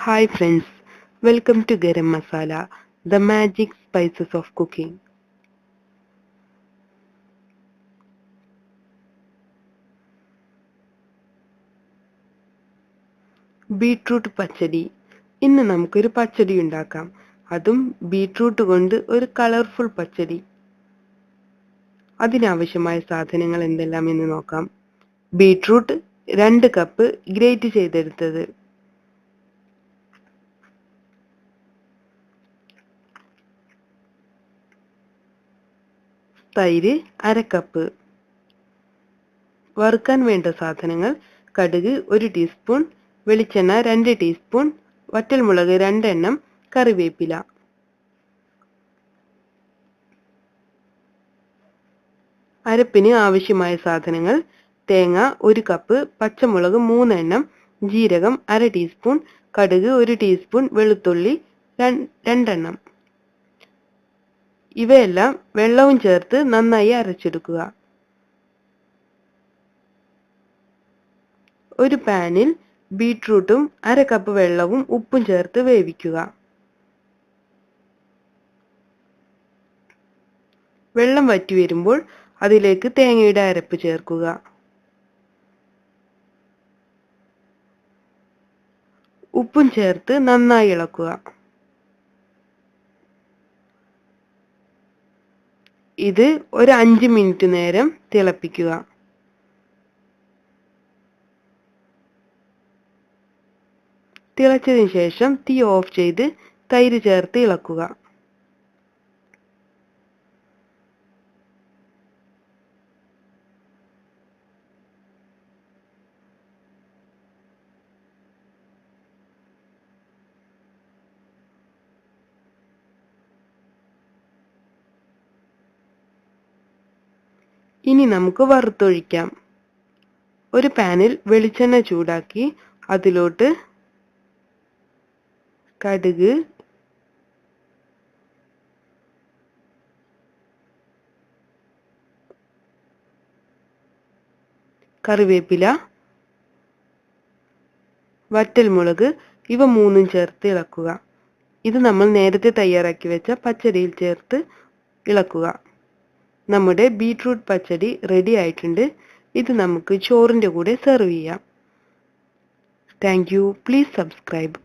Hi friends, welcome to Garam Masala, the magic spices of cooking. Beetroot pachadi. ഇന്ന് നമുക്കൊരു പച്ചടി ഉണ്ടാക്കാം. അതും ബീട്രൂട്ട് കൊണ്ട് ഒരു കളർഫുൾ പച്ചടി. അതിനാവശ്യമായ സാധനങ്ങൾ എന്തെല്ലാം എന്ന് നോക്കാം. ബീട്രൂട്ട് 2 കപ്പ് ഗ്രേറ്റ് ചെയ്തെടുത്തത്, തൈര് 1/2 കപ്പ്, വറുക്കാൻ വേണ്ട സാധനങ്ങൾ കടുക് 1 ടീസ്പൂൺ, വെളിച്ചെണ്ണ 2 ടീസ്പൂൺ, വറ്റൽമുളക് 2 എണ്ണം, കറിവേപ്പില. അരപ്പിന് ആവശ്യമായ സാധനങ്ങൾ തേങ്ങ 1 കപ്പ്, പച്ചമുളക് 3 എണ്ണം, ജീരകം 1/2 ടീസ്പൂൺ, കടുക് 1 ടീസ്പൂൺ, വെളുത്തുള്ളി 2 എണ്ണം. ഇവയെല്ലാം വെള്ളവും ചേർത്ത് നന്നായി അരച്ചെടുക്കുക. ഒരു പാനിൽ ബീട്രൂട്ടും 1/2 കപ്പ് വെള്ളവും ഉപ്പും ചേർത്ത് വേവിക്കുക. വെള്ളം വറ്റി വരുമ്പോൾ അതിലേക്ക് തേങ്ങയുടെ അരപ്പ് ചേർക്കുക. ഉപ്പും ചേർത്ത് നന്നായി ഇളക്കുക. ഇത് ഒരു 5 മിനിറ്റ് നേരം തിളപ്പിക്കുക. തിളച്ചതിന് ശേഷം തീ ഓഫ് ചെയ്ത് തൈര് ചേർത്ത് ഇളക്കുക. ഇനി നമുക്ക് വറുത്തൊഴിക്കാം. ഒരു പാനിൽ വെളിച്ചെണ്ണ ചൂടാക്കി അതിലോട്ട് കടുക്, കറിവേപ്പില, വറ്റൽമുളക് ഇവ മൂന്നും ചേർത്ത് ഇളക്കുക. ഇത് നമ്മൾ നേരത്തെ തയ്യാറാക്കി വെച്ച പച്ചടിയിൽ ചേർത്ത് ഇളക്കുക. നമ്മുടെ ബീട്രൂട്ട് പച്ചടി റെഡി ആയിട്ടുണ്ട്. ഇത് നമുക്ക് ചോറിൻ്റെ കൂടെ സെർവ് ചെയ്യാം. Thank you. Please subscribe.